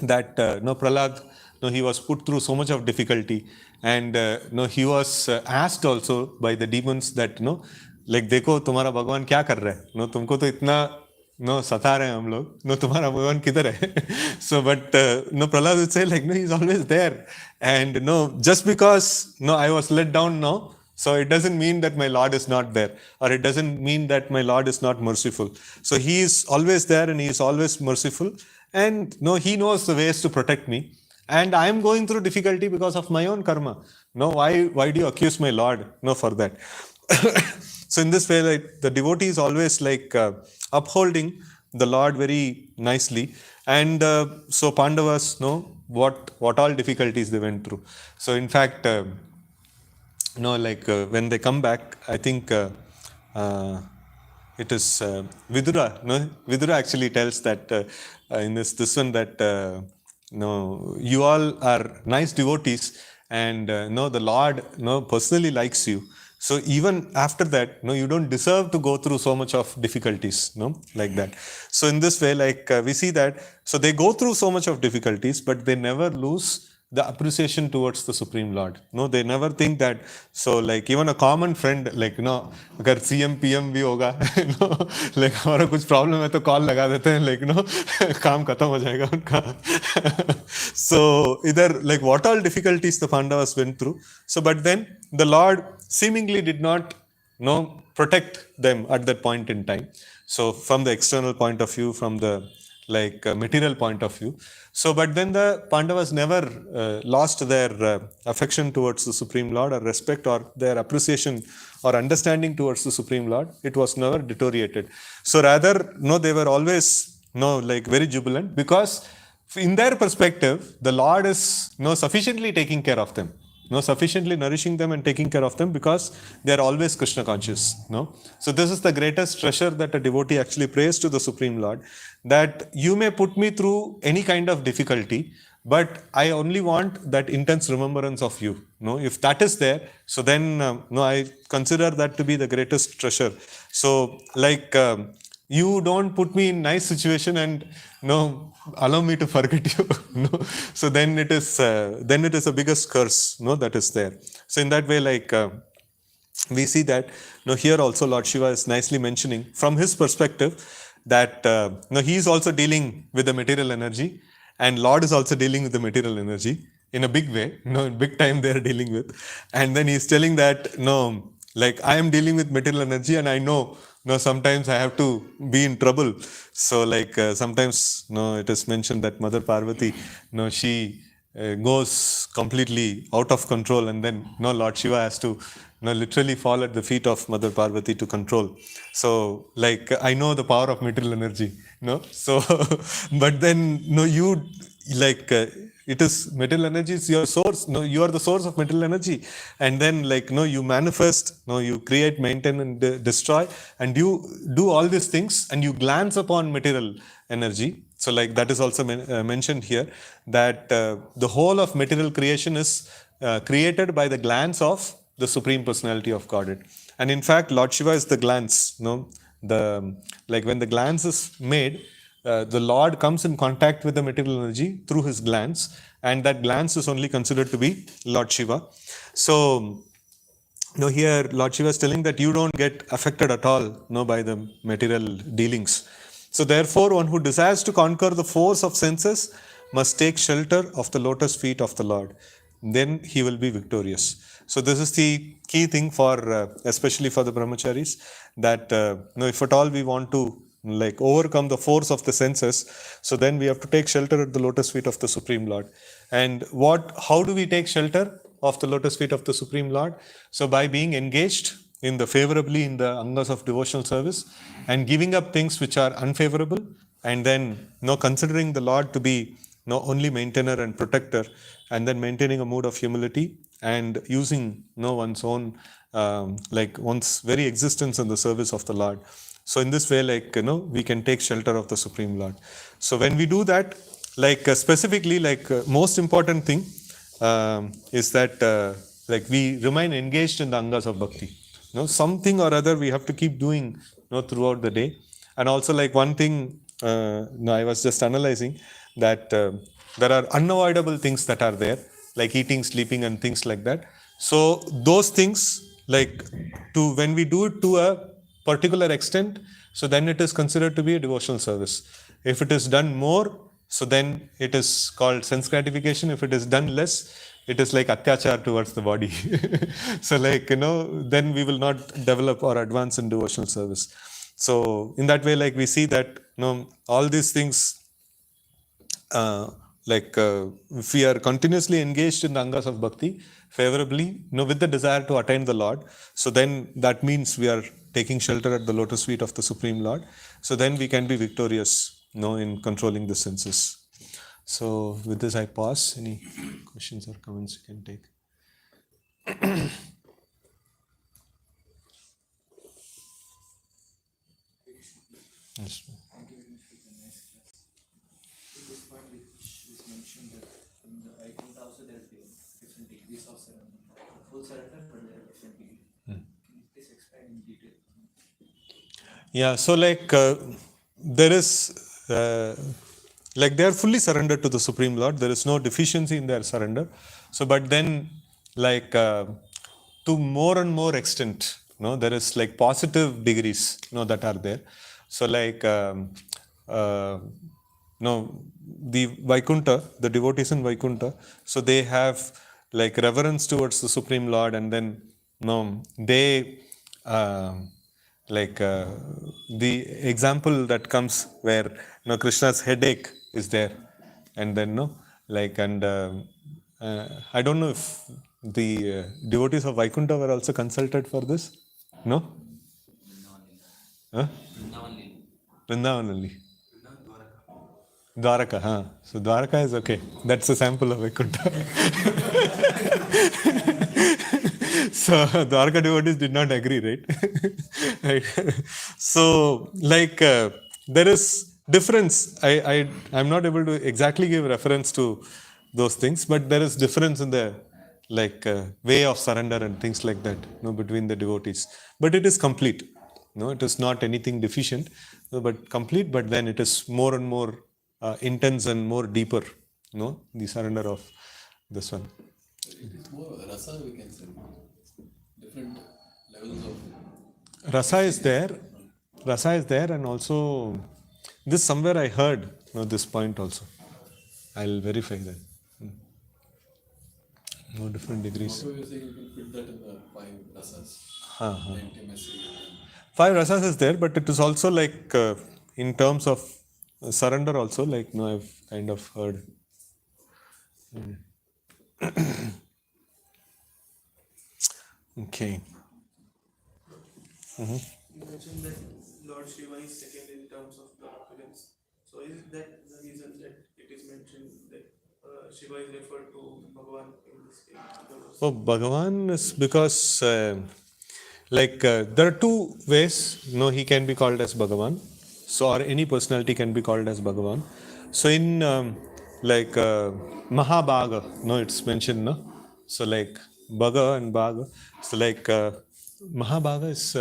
that no, Prahlad, no, he was put through so much of difficulty, and no, he was asked also by the demons that no, like देखो तुम्हारा भगवान क्या कर रहा है, no तुमको तो इतना नो सता रहे हैं हम लोग, नो तुम्हारा भगवान किधर है. So but no, Prahlad would say like no, he's always there, and no, just because no I was let down now, so it doesn't mean that my Lord is not there, or it doesn't mean that my Lord is not merciful. So he is always there and he is always merciful, and no, he knows the ways to protect me, and I am going through difficulty because of my own karma. No, why do you accuse my Lord? No, for that. So in this way, like the devotee is always like upholding the Lord very nicely, and so Pandavas know what all difficulties they went through. So in fact, like when they come back, I think it is Vidura. No, Vidura actually tells that in this one that no, you all are nice devotees, and no, the Lord no personally likes you. So even after that, no, you don't deserve to go through so much of difficulties, no, like that. So in this way, like we see that, so they go through so much of difficulties, but they never lose the appreciation towards the Supreme Lord. No, they never think that. So like even a common friend, like अगर CM PM भी होगा, like हमारा कुछ problem है तो call लगा देते हैं, like काम खत्म हो जाएगा उनका. So either like what all difficulties the Pandavas went through. So but then the Lord seemingly did not protect them at that point in time. So from the external point of view, from the like material point of view. So but then the Pandavas never lost their affection towards the Supreme Lord, or respect, or their appreciation or understanding towards the Supreme Lord. It was never deteriorated. So rather, they were always like very jubilant, because in their perspective, the Lord is sufficiently taking care of them. sufficiently nourishing them and taking care of them, because they are always Krishna conscious. So this is the greatest treasure that a devotee actually prays to the Supreme Lord, that you may put me through any kind of difficulty, but I only want that intense remembrance of you. If that is there, so then I consider that to be the greatest treasure. So like you don't put me in nice situation and allow me to forget you. So then it is a biggest curse that is there. So in that way, like we see that here also Lord Shiva is nicely mentioning from his perspective that he is also dealing with the material energy, and Lord is also dealing with the material energy in a big way, in big time they are dealing with. And then he's telling that like I am dealing with material energy, and I know sometimes I have to be in trouble. So like sometimes it is mentioned that Mother Parvati, she goes completely out of control, and then Lord Shiva has to literally fall at the feet of Mother Parvati to control. So like I know the power of material energy, so but then you like it is material energy is your source. You are the source of material energy, and then like you manifest, you create, maintain, and destroy, and you do all these things, and you glance upon material energy. So like that is also mentioned here, that the whole of material creation is created by the glance of the Supreme Personality of Godhead. And in fact, Lord Shiva is the glance. The like when the glance is made, the Lord comes in contact with the material energy through his glance, and that glance is only considered to be Lord Shiva. So here Lord Shiva is telling that you don't get affected at all by the material dealings. So therefore, one who desires to conquer the force of senses must take shelter of the lotus feet of the Lord. Then he will be victorious. So this is the key thing for, especially for the brahmacharis, that if at all we want to like overcome the force of the senses, so then we have to take shelter at the lotus feet of the Supreme Lord. And how do we take shelter of the lotus feet of the Supreme Lord? So by being engaged favorably in the angas of devotional service, and giving up things which are unfavorable, and then considering the Lord to be only maintainer and protector, and then maintaining a mood of humility, and using one's own like one's very existence in the service of the Lord. So in this way, like we can take shelter of the Supreme Lord. So when we do that, like specifically, like most important thing is that like we remain engaged in the angas of bhakti. Something or other we have to keep doing throughout the day. And also like one thing I was just analyzing, that there are unavoidable things that are there, like eating, sleeping, and things like that. So those things, like when we do it to a particular extent, so then it is considered to be a devotional service. If it is done more, so then it is called sense gratification. If it is done less, it is like atyachar towards the body. So like then we will not develop or advance in devotional service. So in that way, like we see that all these things, if we are continuously engaged in the angas of bhakti favorably, with the desire to attain the Lord, so then that means we are taking shelter at the lotus feet of the Supreme Lord. So then we can be victorious in controlling the senses. So with this I pause. Any questions or comments you can take? Yes. Thank you very much for the nice class. In this point, which is mentioned that in the Vaikuntha also there will be different degrees of surrender. Full surrender, but there are different degrees. Can you please explain in detail? Yeah, so like there is like they are fully surrendered to the Supreme Lord. There is no deficiency in their surrender. So, but then like to more and more extent, there is like positive degrees, that are there. So like the Vaikuntha, the devotees in Vaikuntha, so they have like reverence towards the Supreme Lord, and then they like the example that comes where Krishna's headache is there, and then like and I don't know if the devotees of Vaikuntha were also consulted for this. No. Huh? Vrindavan only. Dwaraka, huh? So Dwaraka is okay. That's a sample of Vaikuntha. So Dwaraka devotees did not agree, right? Right. So like there is difference. I'm not able to exactly give reference to those things, but there is difference in the like way of surrender and things like that, between the devotees. But it is complete. No, it is not anything deficient, but complete. But then it is more and more intense and more deeper. The surrender of this one. It is more rasa, we can say. Different levels of Rasa is there. Rasa is there, and also this somewhere I heard this point also. I'll verify that. No different degrees. whatever you're saying, you can fit that in the five rasas. The intimacy and Five rasas is there, but it is also like in terms of surrender also. Like I've kind of heard. Okay. You mentioned that Lord Shiva is second in terms of the opulence. So is that the reason that it is mentioned that Shiva is referred to Bhagavan in this case? So Bhagavan is because there are two ways. He can be called as Bhagavan. So or any personality can be called as Bhagavan. So in Mahabhaga, it's mentioned. No, so like Bhaga and Bhaga. So like Mahabhaga is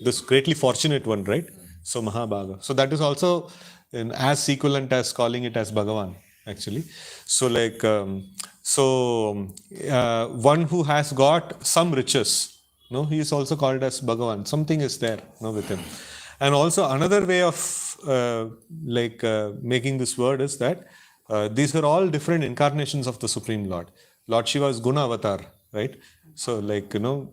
this greatly fortunate one, right? So Mahabhaga. So that is also as equivalent as calling it as Bhagavan, actually. So like one who has got some riches, he is also called as Bhagavan. Something is there, with him. And also another way of making this word is that these are all different incarnations of the Supreme Lord. Lord Shiva is Guna Avatar, right? So like Guna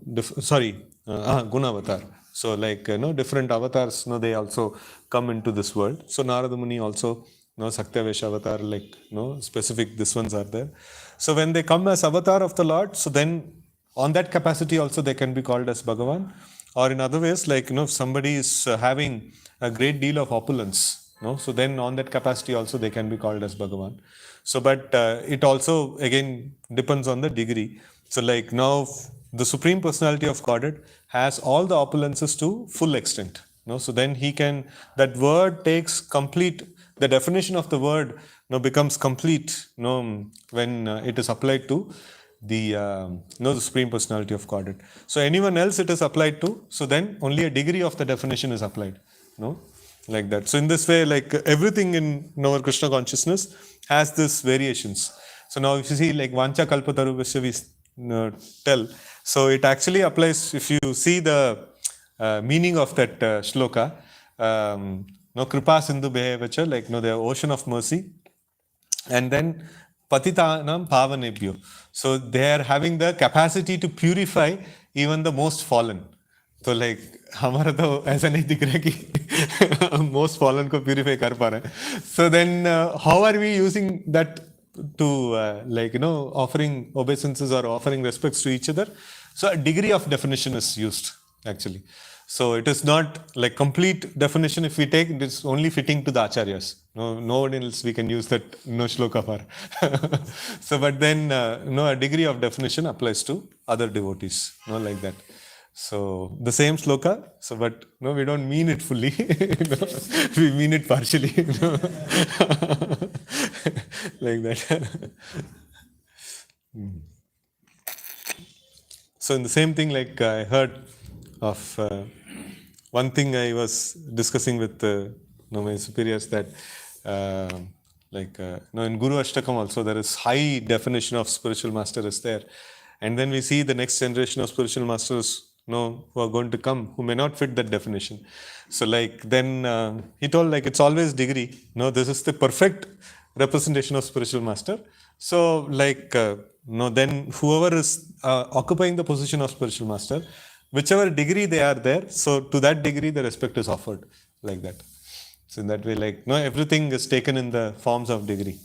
Avatar. So like different avatars, they also come into this world. So Narada Muni also, Saktavesha avatar, like specific this ones are there. So when they come as avatar of the Lord, so then on that capacity also they can be called as Bhagavan. Or in other ways, like if somebody is having a great deal of opulence, so then on that capacity also they can be called as Bhagavan. So but it also again depends on the degree. So like now the Supreme Personality of Godhead has all the opulences to full extent. So then he can, that word takes complete, the definition of the word becomes complete when it is applied to the Supreme Personality of Godhead. So anyone else it is applied to, so then only a degree of the definition is applied. Like that. So in this way, like everything in our Krishna consciousness has this variations. So now if you see like Vancha Kalpatarubhasya we tell, so it actually applies, if you see the meaning of that shloka, Kripa Sindhu Behevacha, like the ocean of mercy, and then Patitanam Pavanebhyo. So they are having the capacity to purify even the most fallen. तो like हमारा तो ऐसा नहीं दिख रहा कि most fallen को purify कर पा रहे हैं. So then how are we using that to offering obeisances or offering respects to each other? So a degree of definition is used actually. So it is not like complete definition. If we take it, is only fitting to the acharyas. No one else we can use that shloka for. So but then a degree of definition applies to other devotees, like that. So the same shloka, so but we don't mean it fully. We mean it partially. Like that. So in the same thing, like I heard of one thing I was discussing with my superiors, that in Guru Ashtakam also there is high definition of spiritual master is there. And then we see the next generation of spiritual masters who are going to come, who may not fit that definition. So like then he told like it's always degree. This is the perfect representation of spiritual master. So like then whoever is occupying the position of spiritual master, whichever degree they are there, so to that degree the respect is offered, like that. So in that way, like everything is taken in the forms of degree.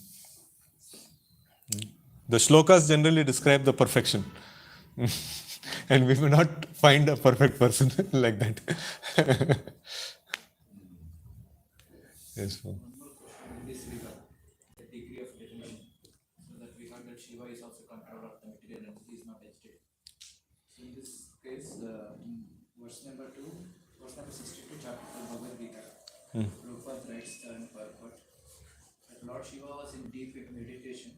The shlokas generally describe the perfection. And we may not find a perfect person like that. Yes. One more question in this regard. Shiva is also controller of the material energy, he is not agitated. So in this case, in verse number 2, verse number 62, chapter 2, Bhagavad Gita, Prabhupada writes and purport that Lord Shiva was in deep meditation,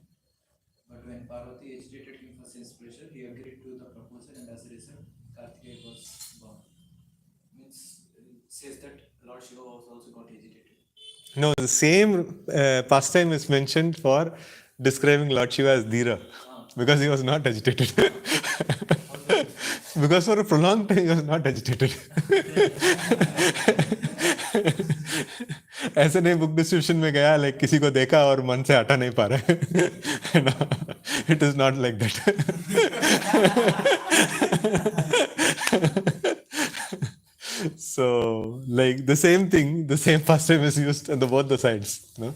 but when Parvati agitated him for sense pleasure, he agreed to the proposal, and as a result, Kartikeya was born. Means it says that Lord Shiva was also got agitated. No, the same pastime is mentioned for describing Lord Shiva as Dhira, because he was not agitated. Because for a prolonged time he was not agitated. ऐसे नहीं book distribution में गया like किसी को देखा और मन से हटा नहीं पा रहा है. It is not like that. So, like the same thing, the same pastime is used on both the sides. No?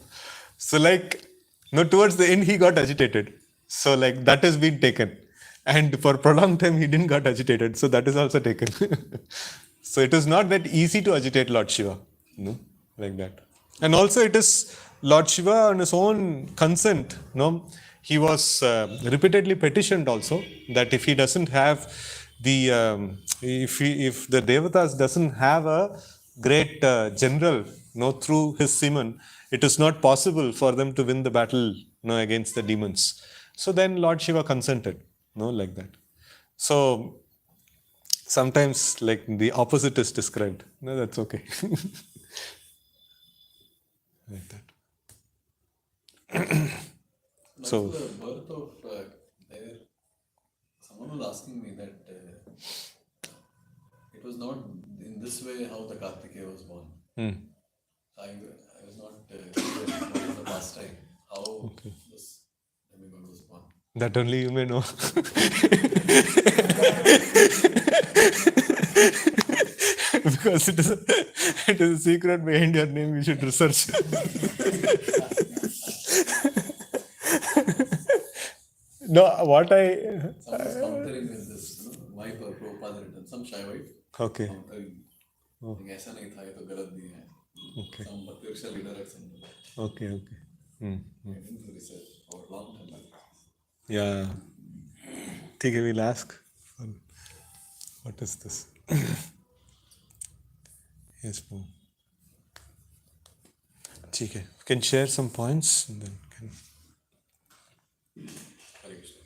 So, like, no, towards the end he got agitated. So, like that has been taken, and for prolonged time he didn't got agitated. So that is also taken. So it is not that easy to agitate Lord Shiva, no, like that. And also it is Lord Shiva on his own consent. No, he was repeatedly petitioned also that if he doesn't have the if the devatas doesn't have a great general, no, through his semen, it is not possible for them to win the battle, no, against the demons. So then Lord Shiva consented, no, like that. So sometimes like the opposite is described. No, that's okay. Like that. So the birth of there, someone was asking me that it was not in this way how the Kartikeya was born. I was not clear what is the pastime, how this demigod was born. That only you may know. Because it is a secret behind your name, you should research. No, what I. Someone is countering with this, why Prabhupada written, some Shaivite Okay. countering. ऐसा नहीं था, ये तो गलत दिया है. Okay. Some Bhakti leader had something. Okay, okay. I didn't do research for a long time. Yeah. ठीक है, we'll ask. What is this? Yes, Poo. ठीक है. Can share some points and then can. Harikshetra.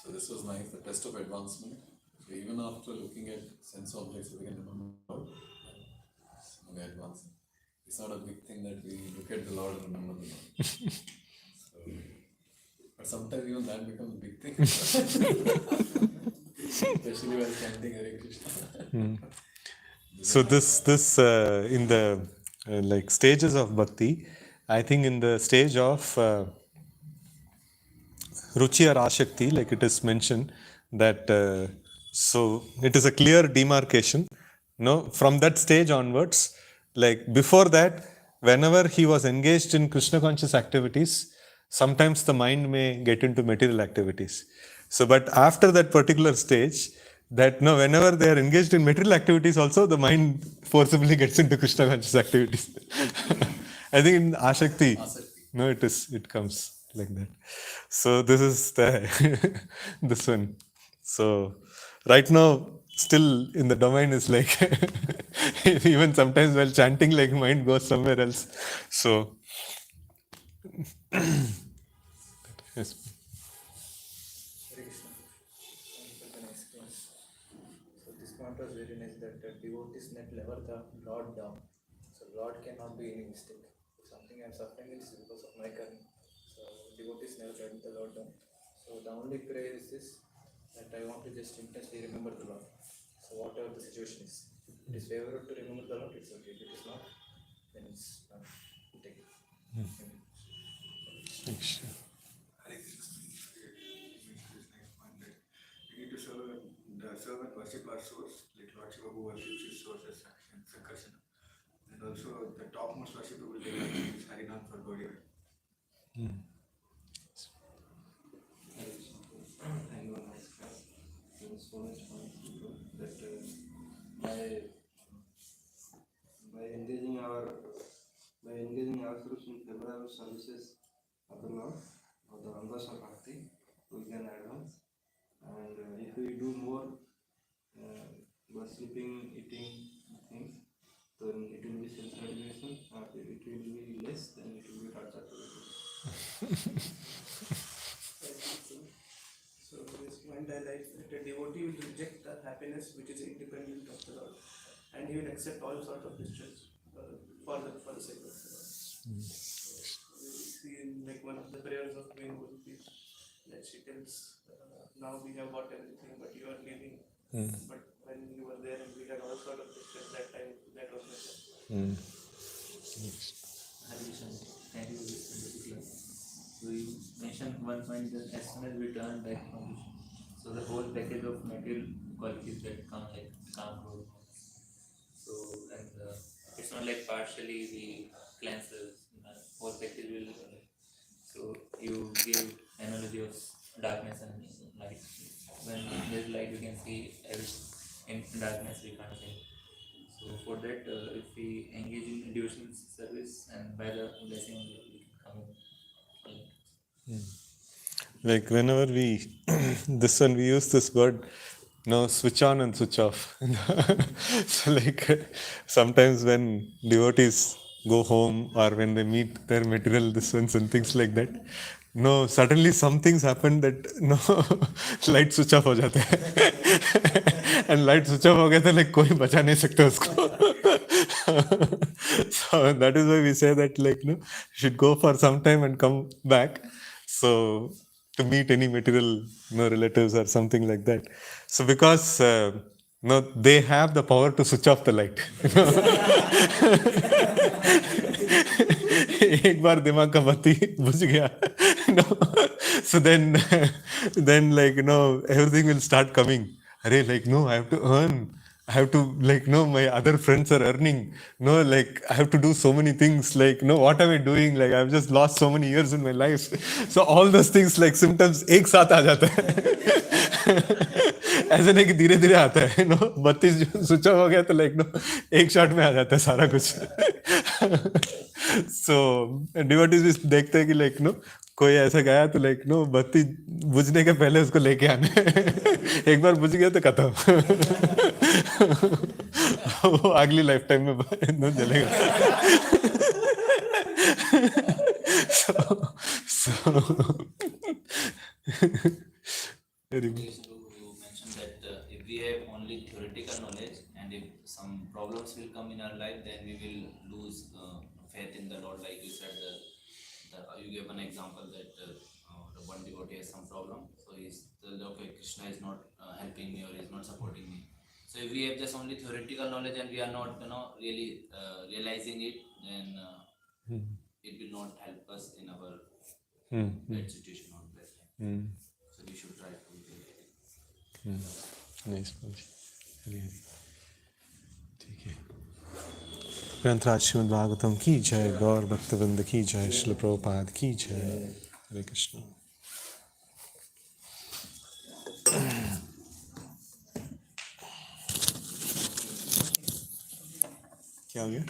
So this was nice, the test of advancement. So even after looking at sense objects, we can remember some advancement. It's not a big thing that we look at the Lord and remember the Lord. So, but sometimes even that becomes a big thing. Especially while chanting Hare Krishna. So this in the like stages of bhakti, I think in the stage of ruchi or ashakti, like it is mentioned that so it is a clear demarcation. No, from that stage onwards, like before that, whenever he was engaged in Krishna conscious activities, sometimes the mind may get into material activities. So, but after that particular stage, that no, whenever they are engaged in material activities, also the mind forcibly gets into Krishna conscious activities. I think in Ashakti, no, it comes like that. So this is the this one. So right now, still in the domain is like even sometimes while chanting, like mind goes somewhere else. So yes. Hare Krishna. Thank you for the nice class. So this point was very nice that devotees net level the Lord down. So Lord cannot be any mistake. If something I am suffering, it is because of my karma. So devotees never let the Lord down. So the only prayer is this, that I want to just intensely remember the Lord. So whatever the situation is, if it is favorable to remember the Lord, it's okay. If it is not, then it's not. Take it. Hare Krishna. We need to serve and worship our source, like Lord Shiva who worships his source as Sankarsana. And also the topmost worshipable devotee is Harinam for Gaudiya. Thank you, nice class. There was so much fun that by engaging ourselves in several services of the Lord, of the rangas of bhakti, we can advance. And if we do more worshipping, eating things, then it will be self-realization. If it will be less, then it will be torture. So this point I like that a devotee will reject the happiness which is independent of the Lord, and he will accept all sorts of rituals for the sake of the Lord. We see in like one of the prayers of Queen Gulpi that she tells, now we have got everything, but you are leaving. But when you were there and we had all sorts of rituals, that time that was better. Harikshetra, thank you for this particular. So you mentioned one point that as soon as we turn back from this, so the whole package of material qualities that come like calm growth. So and it's not like partially we cleanses, the whole package will. So you give analogy of darkness and light. When there's light, we can see everything. In darkness, we can't see. So for that, if we engage in devotional service, and by the blessing, we can come in. Like whenever we this one we use this word, switch on and switch off. So like sometimes when devotees go home or when they meet their material this ones and things like that, suddenly some things happen that light switch off हो जाता है. And light switch off हो गया तो like कोई बचा नहीं सकता उसको. So that is why we say that like should go for some time and come back. So to meet any material relatives or something like that. So because they have the power to switch off the light. एक बार दिमाग का बत्ती बुझ गया. So then like everything will start coming. Arey, like I have to earn. I have to like my other friends are earning. Like I have to do so many things. Like what am I doing? Like I've just lost so many years in my life. So all those things like symptoms एक साथ आ जाता है. ऐसे नहीं कि धीरे धीरे आता है. 32 स्विच ऑफ हो गया तो like एक शॉट में आ जाता है सारा कुछ. So डिवोटीज भी देखते हैं कि like कोई ऐसा गया तो लाइक बत्ती बुझने के पहले उसको लेके आना. एक बार बुझ गया तो खत्म. वो अगली लाइफ टाइम में जलेगा. You mentioned that if we have only theoretical knowledge and if some problems will come in our life, then we will lose faith in the Lord. Like you said, you gave an example that the one devotee has some problem, so he's okay, Krishna is not helping me or is not supporting me. So if we have just only theoretical knowledge and we are not really realizing it, then it will not help us in our bad situation or bad time. So we should try to do it. Nice. Hari Hari. ठीक है. ग्रंथराज श्रीमद् भागवतम की जय. गौर भक्तवृंद की जय. श्रील प्रभुपाद की जय. हरे कृष्ण. क्या हो गया?